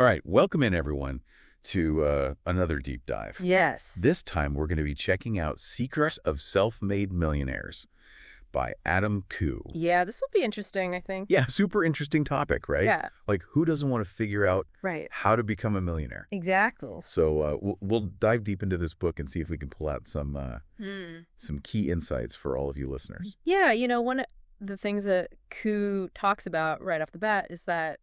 All right, welcome in everyone to another deep dive. Yes. This time we're going to be checking out Secrets of Self-Made Millionaires by Adam Koo. Yeah, this will be interesting, I think. Yeah, super interesting topic, right? Yeah. Like, who doesn't want to figure out Right. how to become a millionaire? Exactly. So we'll dive deep into this book and see if we can pull out some key insights for all of you listeners. Yeah, one of the things that Koo talks about right off the bat is that,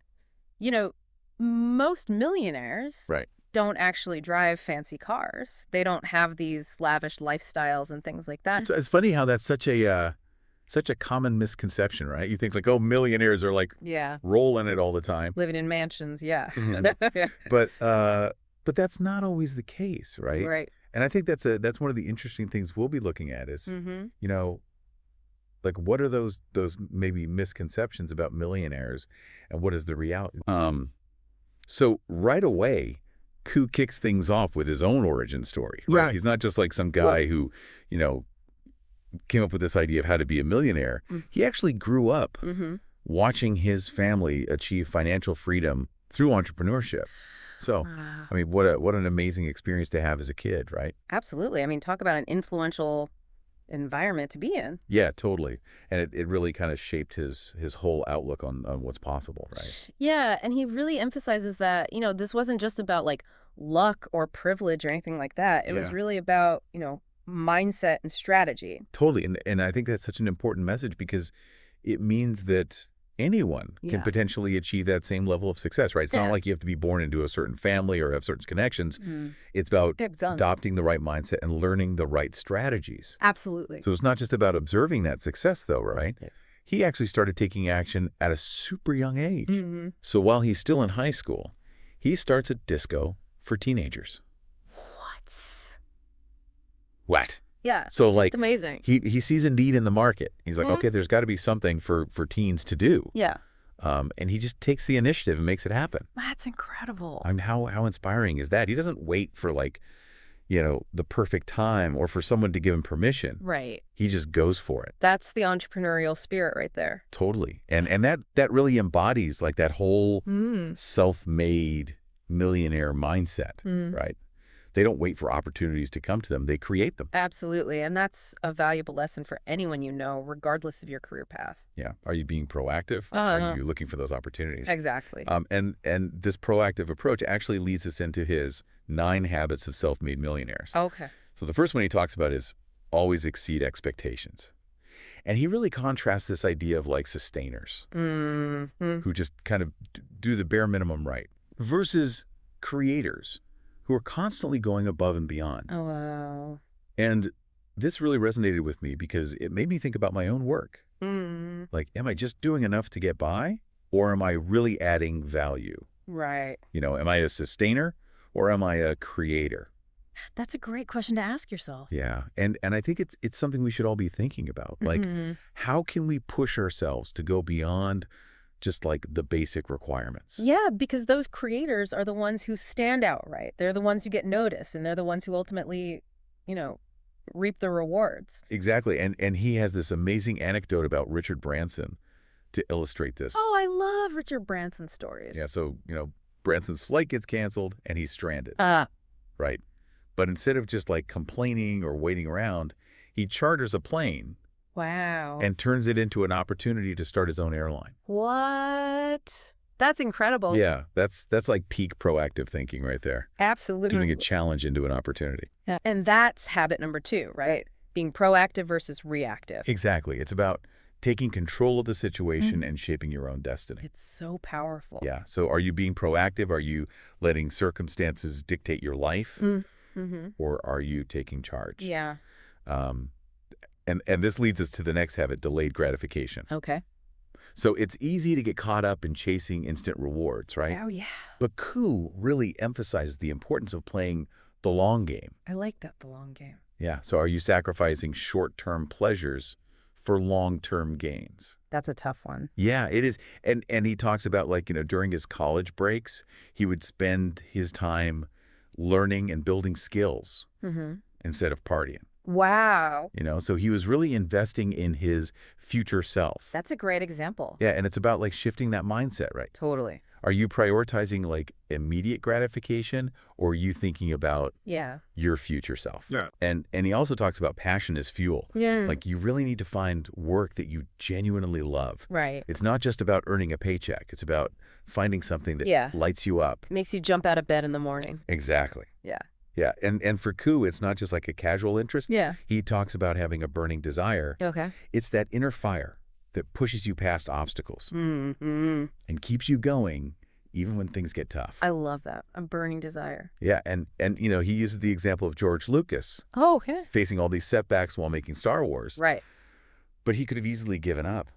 most millionaires Right. don't actually drive fancy cars. They don't have these lavish lifestyles and things like that. So it's funny how that's such a common misconception, right? You think like, oh, millionaires are like Yeah. rolling it all the time. Living in mansions, yeah. Mhm. Yeah. But that's not always the case, right? Right. And I think that's one of the interesting things we'll be looking at is, Mm-hmm. you know, like what are those maybe misconceptions about millionaires and what is the reality? So right away, Koo kicks things off with his own origin story, right? Right. He's not just like some guy who, you know, came up with this idea of how to be a millionaire. He actually grew up Mm-hmm. watching his family achieve financial freedom through entrepreneurship. So, I mean, what an amazing experience to have as a kid, right? Absolutely. I mean, talk about an influential environment to be in. Yeah, totally. And it really kind of shaped his whole outlook on what's possible, right? Yeah, and he really emphasizes that, this wasn't just about like luck or privilege or anything like that. It was Yeah. really about, mindset and strategy. Totally. And I think that's such an important message because it means that anyone can Yeah. potentially achieve that same level of success, right? It's Yeah. not like you have to be born into a certain family or have certain connections. Mm. It's about Exactly. adopting the right mindset and learning the right strategies. Absolutely. So it's not just about observing that success, though, right? Yes. He actually started taking action at a super young age. Mm-hmm. So while he's still in high school, he starts a disco for teenagers. What? What? Yeah. So like It's amazing. he sees a need in the market. He's like, Mhm. okay, there's got to be something for teens to do. Yeah. And he just takes the initiative and makes it happen. That's incredible. I mean, how inspiring is that? He doesn't wait for like, the perfect time or for someone to give him permission. Right. He just goes for it. That's the entrepreneurial spirit right there. Totally. And that really embodies like that whole Mm. self-made millionaire mindset, Mm. right? They don't wait for opportunities to come to them. They create them. Absolutely. And that's a valuable lesson for anyone you know, regardless of your career path. Yeah. Are you being proactive? Are you looking for those opportunities? Exactly. And this proactive approach actually leads us into his 9 habits of self-made millionaires. Okay. So the first one he talks about is always exceed expectations. And he really contrasts this idea of like sustainers Mm-hmm. who just kind of do the bare minimum right versus creators who are constantly going above and beyond. Oh, wow. And this really resonated with me because it made me think about my own work. Mm. Like, am I just doing enough to get by or am I really adding value? Right. Am I a sustainer or am I a creator? That's a great question to ask yourself. Yeah. And I think it's something we should all be thinking about. Like, Mhm. how can we push ourselves to go beyond just like the basic requirements? Yeah, because those creators are the ones who stand out, right? They're the ones who get noticed, and they're the ones who ultimately, reap the rewards. Exactly. And he has this amazing anecdote about Richard Branson to illustrate this. Oh, I love Richard Branson stories. Yeah. So, Branson's flight gets canceled and he's stranded, Ah. right? But instead of just like complaining or waiting around, he charters a plane Wow. and turns it into an opportunity to start his own airline. What? That's incredible. Yeah, that's like peak proactive thinking right there. Absolutely. Turning a challenge into an opportunity. Yeah. And that's habit number 2, right? Being proactive versus reactive. Exactly. It's about taking control of the situation and shaping your own destiny. It's so powerful. Yeah. So are you being proactive? Are you letting circumstances dictate your life? Mm-hmm. Or are you taking charge? Yeah. And this leads us to the next habit, delayed gratification. Okay. So it's easy to get caught up in chasing instant rewards, right? Oh, yeah. But Koo really emphasizes the importance of playing the long game. I like that, the long game. Yeah. So are you sacrificing short-term pleasures for long-term gains? That's a tough one. Yeah, it is. And he talks about like, during his college breaks, he would spend his time learning and building skills Mm-hmm. instead of partying. Wow. So he was really investing in his future self. That's a great example. Yeah, and it's about like shifting that mindset, right? Totally. Are you prioritizing like immediate gratification, or are you thinking about Yeah. your future self? Yeah. And he also talks about passion as fuel. Yeah. Like you really need to find work that you genuinely love. Right. It's not just about earning a paycheck. It's about finding something that Yeah. lights you up. Makes you jump out of bed in the morning. Exactly. Yeah. Yeah. And for Koo, it's not just like a casual interest. Yeah. He talks about having a burning desire. Okay. It's that inner fire that pushes you past obstacles Mm-hmm. and keeps you going even when things get tough. I love that. A burning desire. Yeah, and you know, he uses the example of George Lucas Oh, okay. facing all these setbacks while making Star Wars. Right. But he could have easily given up.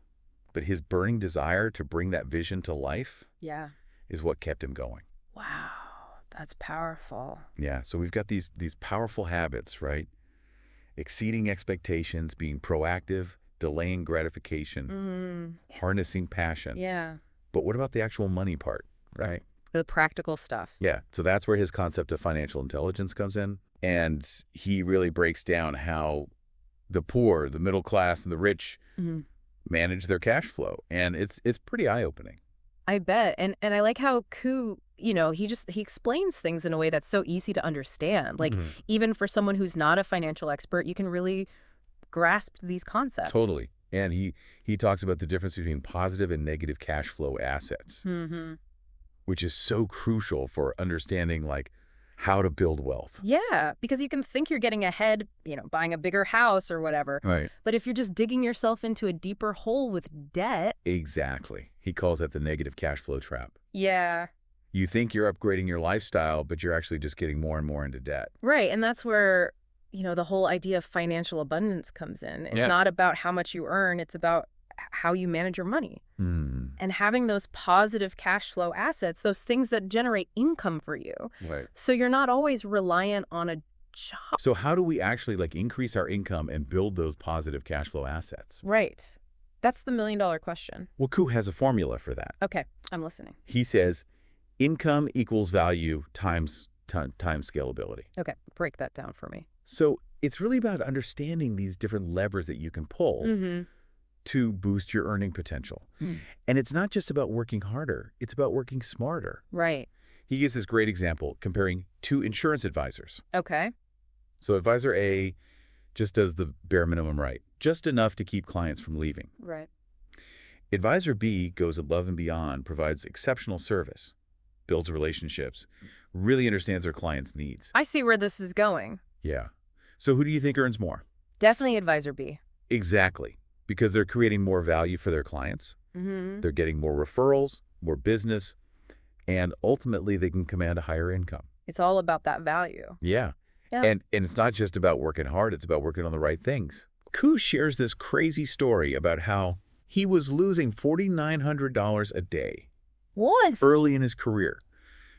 But his burning desire to bring that vision to life Yeah. is what kept him going. Wow. That's powerful. Yeah, so we've got these powerful habits, right? Exceeding expectations, being proactive, delaying gratification, harnessing passion. Yeah. But what about the actual money part, right? The practical stuff. Yeah, so that's where his concept of financial intelligence comes in. And he really breaks down how the poor, the middle class, and the rich manage their cash flow. And it's pretty eye-opening. I bet. And I like how Koo, he explains things in a way that's so easy to understand. Like, even for someone who's not a financial expert, you can really grasp these concepts. Totally. And he talks about the difference between positive and negative cash flow assets, which is so crucial for understanding, like, how to build wealth. Yeah, because you can think you're getting ahead, buying a bigger house or whatever. Right. But if you're just digging yourself into a deeper hole with debt. Exactly. He calls that the negative cash flow trap. Yeah. You think you're upgrading your lifestyle, but you're actually just getting more and more into debt. Right. And that's where, the whole idea of financial abundance comes in. It's not about how much you earn. It's about how you manage your money. And having those positive cash flow assets, those things that generate income for you. Right. So you're not always reliant on a job. So how do we actually like increase our income and build those positive cash flow assets? Right. That's the million-dollar question. Well, Koo has a formula for that. Okay, I'm listening. He says income equals value times scalability. Okay, break that down for me. So it's really about understanding these different levers that you can pull to boost your earning potential. And it's not just about working harder. It's about working smarter. Right. He gives this great example comparing two insurance advisors. Okay. So advisor A just does the bare minimum right, just enough to keep clients from leaving. Right. Advisor B goes above and beyond, provides exceptional service, builds relationships, really understands their clients' needs. I see where this is going. Yeah. So who do you think earns more? Definitely advisor B. Exactly. Because they're creating more value for their clients. They're getting more referrals, more business, and ultimately they can command a higher income. It's all about that value. Yeah. And it's not just about working hard, it's about working on the right things. Koo shares this crazy story about how he was losing $4,900 a day What? early in his career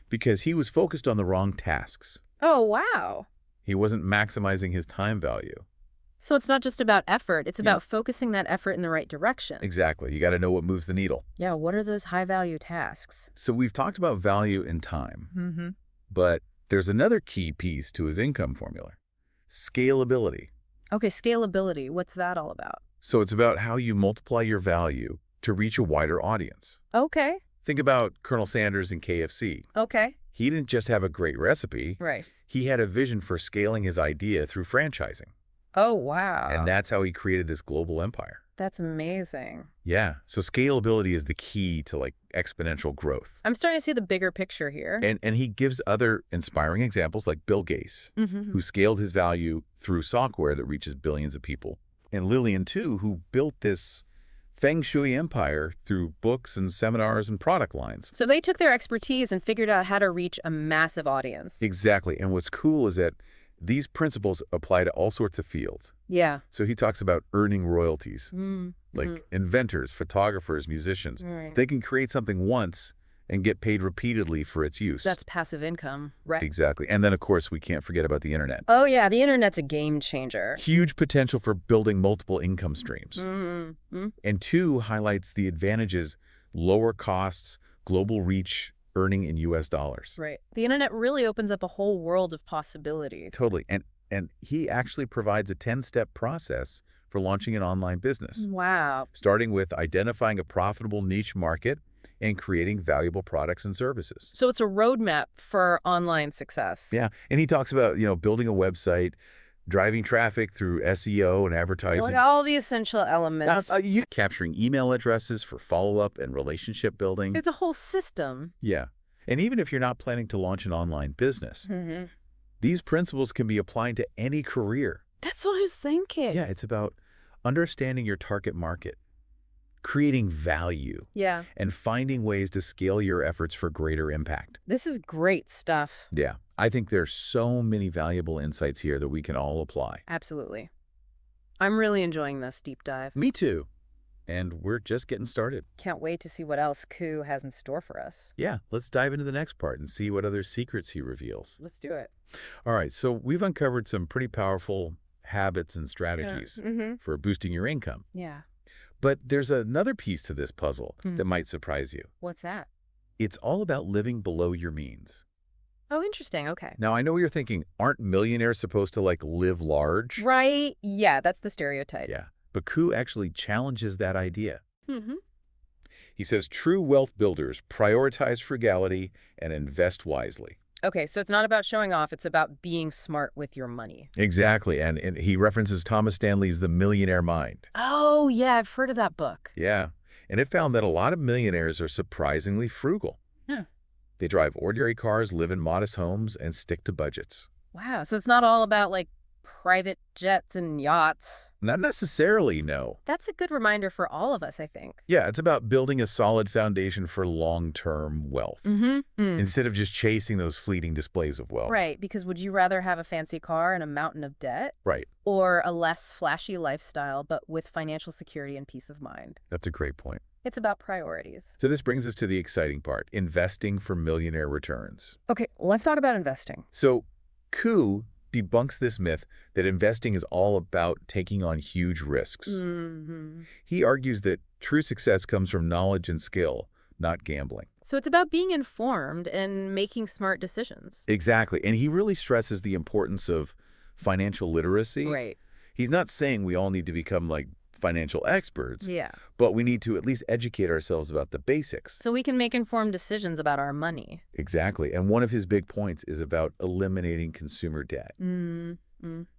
because he was focused on the wrong tasks. Oh, wow. He wasn't maximizing his time value. So it's not just about effort. It's about focusing that effort in the right direction. Exactly. You got to know what moves the needle. Yeah, what are those high-value tasks? So we've talked about value and time, but there's another key piece to his income formula, scalability. Okay, scalability. What's that all about? So it's about how you multiply your value to reach a wider audience. Okay. Think about Colonel Sanders and KFC. Okay. He didn't just have a great recipe. Right. He had a vision for scaling his idea through franchising. Oh, wow. And that's how he created this global empire. That's amazing. Yeah. So scalability is the key to like exponential growth. I'm starting to see the bigger picture here. And he gives other inspiring examples like Bill Gates, who scaled his value through software that reaches billions of people. And Lillian, too, who built this feng shui empire through books and seminars and product lines. So they took their expertise and figured out how to reach a massive audience. Exactly. And what's cool is that these principles apply to all sorts of fields. Yeah. So he talks about earning royalties, like inventors, photographers, musicians. Right. They can create something once and get paid repeatedly for its use. That's passive income, right? Exactly. And then, of course, we can't forget about the internet. Oh, yeah. The internet's a game changer. Huge potential for building multiple income streams. And two, highlights the advantages, lower costs, global reach, earning in U.S. dollars. Right. The internet really opens up a whole world of possibilities. Totally. And he actually provides a 10-step process for launching an online business. Wow. Starting with identifying a profitable niche market and creating valuable products and services. So it's a roadmap for online success. Yeah, and he talks about, building a website, driving traffic through SEO and advertising. Like all the essential elements. Capturing email addresses for follow-up and relationship building. It's a whole system. Yeah, and even if you're not planning to launch an online business, these principles can be applied to any career. That's what I was thinking. Yeah, it's about understanding your target market, creating value, and finding ways to scale your efforts for greater impact. This is great stuff. Yeah, I think there's so many valuable insights here that we can all apply. Absolutely. I'm really enjoying this deep dive. Me too. And we're just getting started. Can't wait to see what else Koo has in store for us. Yeah, let's dive into the next part and see what other secrets he reveals. Let's do it. All right, so we've uncovered some pretty powerful habits and strategies for boosting your income. Yeah. But there's another piece to this puzzle that might surprise you. What's that? It's all about living below your means. Oh, interesting. Okay. Now, I know what you're thinking, aren't millionaires supposed to, live large? Right. Yeah, that's the stereotype. Yeah, but Koo actually challenges that idea. He says true wealth builders prioritize frugality and invest wisely. Okay, so it's not about showing off. It's about being smart with your money. Exactly, and he references Thomas Stanley's The Millionaire Mind. Oh, yeah, I've heard of that book. Yeah, and it found that a lot of millionaires are surprisingly frugal. They drive ordinary cars, live in modest homes, and stick to budgets. Wow, so it's not all about, private jets and yachts. Not necessarily, no. That's a good reminder for all of us, I think. Yeah, it's about building a solid foundation for long-term wealth instead of just chasing those fleeting displays of wealth. Right, because would you rather have a fancy car and a mountain of debt? Right. Or a less flashy lifestyle, but with financial security and peace of mind? That's a great point. It's about priorities. So this brings us to the exciting part, investing for millionaire returns. Okay, let's talk about investing. So Koo debunks this myth that investing is all about taking on huge risks. He argues that true success comes from knowledge and skill, not gambling. So it's about being informed and making smart decisions. Exactly. And he really stresses the importance of financial literacy. Right. He's not saying we all need to become financial experts. Yeah. But we need to at least educate ourselves about the basics. So we can make informed decisions about our money. Exactly. And one of his big points is about eliminating consumer debt.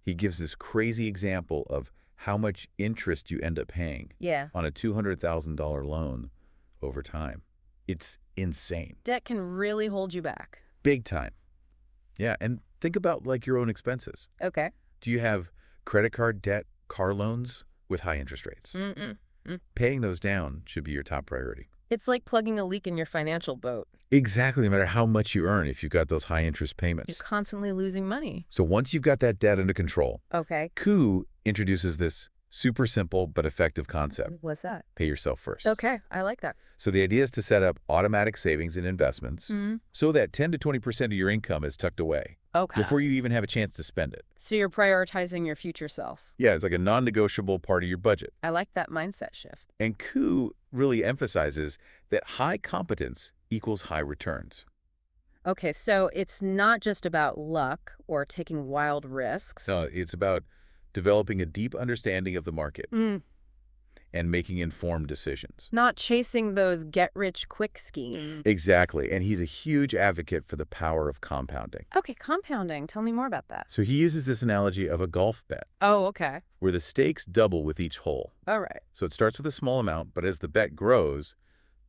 He gives this crazy example of how much interest you end up paying on a $200,000 loan over time. It's insane. Debt can really hold you back. Big time. Yeah, and think about your own expenses. Okay. Do you have credit card debt, car loans with high interest rates? Paying those down should be your top priority. It's like plugging a leak in your financial boat. Exactly, no matter how much you earn if you've got those high interest payments. You're constantly losing money. So once you've got that debt under control, Koo introduces this super simple but effective concept. What's that? Pay yourself first. Okay, I like that. So the idea is to set up automatic savings and investments so that 10 to 20% of your income is tucked away before you even have a chance to spend it. So you're prioritizing your future self. Yeah, it's like a non-negotiable part of your budget. I like that mindset shift. And Koo really emphasizes that high competence equals high returns. Okay, so it's not just about luck or taking wild risks. No, it's about developing a deep understanding of the market and making informed decisions. Not chasing those get-rich-quick schemes. Exactly, and he's a huge advocate for the power of compounding. Okay, compounding. Tell me more about that. So he uses this analogy of a golf bet. Oh, okay. Where the stakes double with each hole. All right. So it starts with a small amount, but as the bet grows,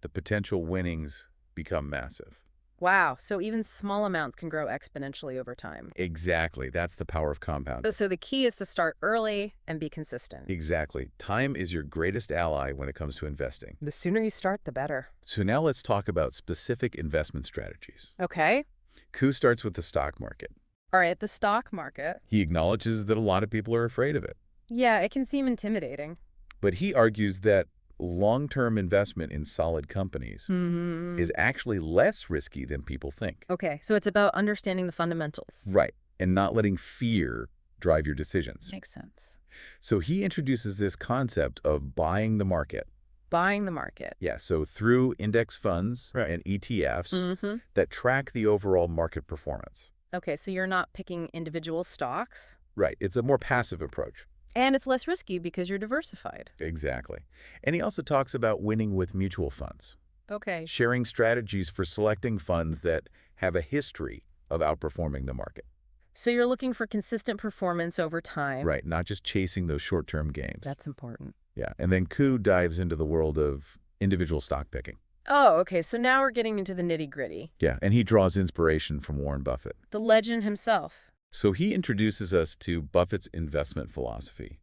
the potential winnings become massive. Wow, so even small amounts can grow exponentially over time. Exactly. That's the power of compounding. So the key is to start early and be consistent. Exactly. Time is your greatest ally when it comes to investing. The sooner you start, the better. So now let's talk about specific investment strategies. Okay. Koo starts with the stock market. All right, the stock market. He acknowledges that a lot of people are afraid of it. Yeah, it can seem intimidating. But he argues that long-term investment in solid companies is actually less risky than people think. Okay, so it's about understanding the fundamentals. Right, and not letting fear drive your decisions. Makes sense. So he introduces this concept of buying the market. Buying the market. Yeah, so through index funds and ETFs that track the overall market performance. Okay, so you're not picking individual stocks? Right, it's a more passive approach. And it's less risky because you're diversified. Exactly. And he also talks about winning with mutual funds. Okay. sharing strategies for selecting funds that have a history of outperforming the market. So you're looking for consistent performance over time. Right, not just chasing those short-term gains. That's important. Yeah, and then Koo dives into the world of individual stock picking. Oh, okay. So now we're getting into the nitty-gritty. Yeah, and he draws inspiration from Warren Buffett. The legend himself. So he introduces us to Buffett's investment philosophy,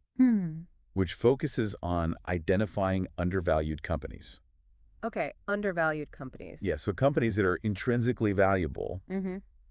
which focuses on identifying undervalued companies. Okay, undervalued companies. Yeah, so companies that are intrinsically valuable,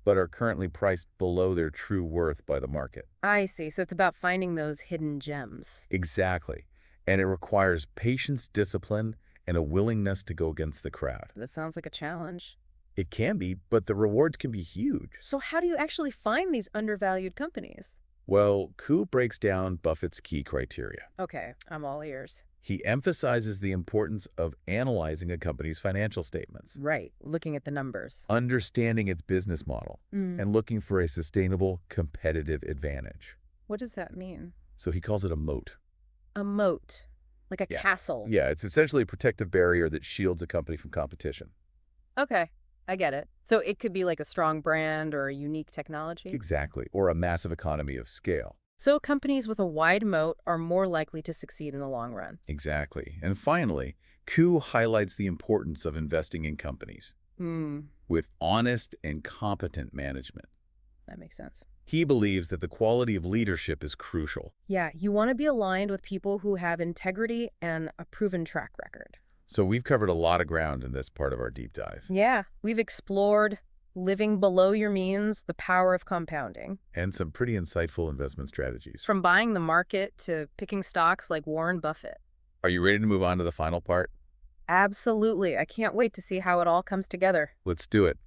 but are currently priced below their true worth by the market. I see. So it's about finding those hidden gems. Exactly. And it requires patience, discipline, and a willingness to go against the crowd. That sounds like a challenge. It can be, but the rewards can be huge. So how do you actually find these undervalued companies? Well, Koo breaks down Buffett's key criteria. Okay, I'm all ears. He emphasizes the importance of analyzing a company's financial statements, Right, looking at the numbers. understanding its business model, and looking for a sustainable competitive advantage. What does that mean? So he calls it a moat. A moat, like a Yeah. castle. Yeah, it's essentially a protective barrier that shields a company from competition. Okay, I get it. So it could be like a strong brand or a unique technology? Exactly, or a massive economy of scale. So companies with a wide moat are more likely to succeed in the long run. Exactly. And finally, Koo highlights the importance of investing in companies with honest and competent management. That makes sense. He believes that the quality of leadership is crucial. Yeah, you want to be aligned with people who have integrity and a proven track record. So we've covered a lot of ground in this part of our deep dive. Yeah, we've explored living below your means, the power of compounding. And some pretty insightful investment strategies. From buying the market to picking stocks like Warren Buffett. Are you ready to move on to the final part? Absolutely. I can't wait to see how it all comes together. Let's do it.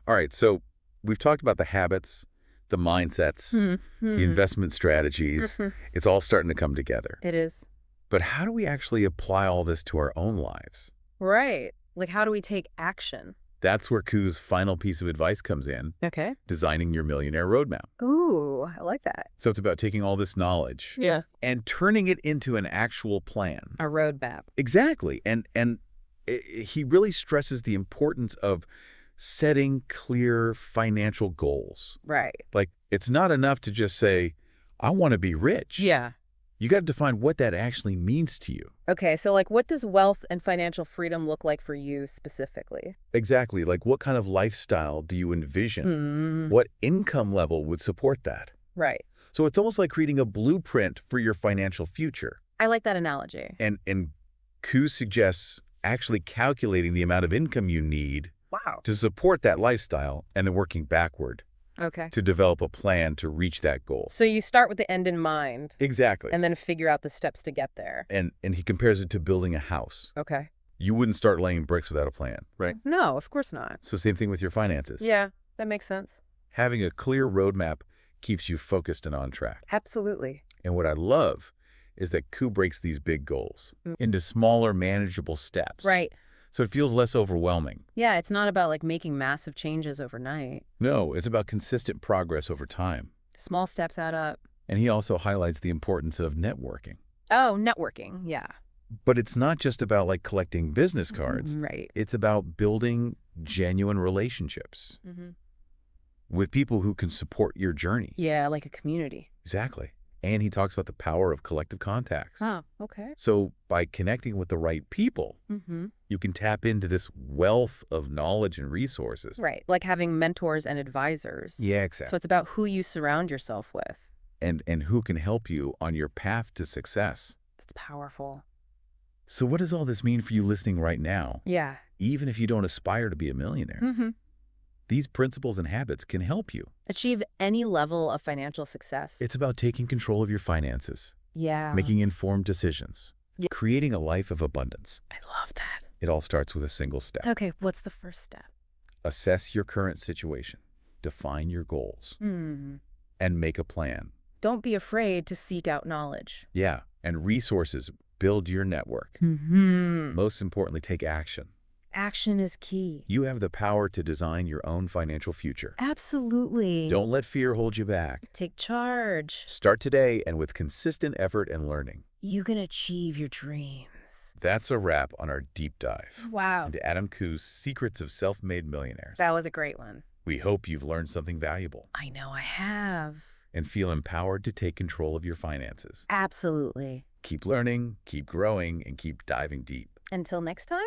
All right, so we've talked about the habits, the mindsets, the investment strategies. It's all starting to come together. It is. But how do we actually apply all this to our own lives? Right. Like, how do we take action? That's where Koo's final piece of advice comes in, Okay. designing your millionaire roadmap. Ooh, I like that. So it's about taking all this knowledge Yeah. and turning it into an actual plan. A roadmap. Exactly. And he really stresses the importance of setting clear financial goals. Right. Like, it's not enough to just say, I want to be rich. Yeah. You got to define what that actually means to you. Okay, so like what does wealth and financial freedom look like for you specifically? Exactly. Like, what kind of lifestyle do you envision? What income level would support that? Right. So it's almost like creating a blueprint for your financial future. I like that analogy. And Koo suggests actually calculating the amount of income you need Wow. to support that lifestyle and then working backward Okay. to develop a plan to reach that goal. So you start with the end in mind Exactly. and then figure out the steps to get there. And he compares it to building a house. Okay. You wouldn't start laying bricks without a plan, right? No, of course not. So same thing with your finances. Yeah, that makes sense. Having a clear roadmap keeps you focused and on track. Absolutely. And what I love is that Koo breaks these big goals into smaller, manageable steps. Right. So it feels less overwhelming. Yeah, it's not about like making massive changes overnight. No, it's about consistent progress over time. Small steps add up. And he also highlights the importance of networking. Oh, networking. Yeah. But it's not just about like collecting business cards. Right. It's about building genuine relationships with people who can support your journey. Yeah, like a community. Exactly. And he talks about the power of collective contacts. Oh, okay. So by connecting with the right people, you can tap into this wealth of knowledge and resources. Right. Like having mentors and advisors. Yeah, exactly. So it's about who you surround yourself with. And who can help you on your path to success. That's powerful. So what does all this mean for you listening right now? Yeah. Even if you don't aspire to be a millionaire, these principles and habits can help you. Achieve any level of financial success. It's about taking control of your finances, Yeah. making informed decisions, creating a life of abundance. I love that. It all starts with a single step. Okay, what's the first step? Assess your current situation, define your goals, and make a plan. Don't be afraid to seek out knowledge. Yeah, and resources. Build your network. Most importantly, take action. Action is key. You have the power to design your own financial future. Absolutely. Don't let fear hold you back. Take charge. Start today, and with consistent effort and learning, You can achieve your dreams. things. That's a wrap on our deep dive Wow. into Adam Koo's Secrets of Self-Made Millionaires. That was a great one. We hope you've learned something valuable I know I have. and feel empowered to take control of your finances. Absolutely. Keep learning, keep growing, and keep diving deep. Until next time.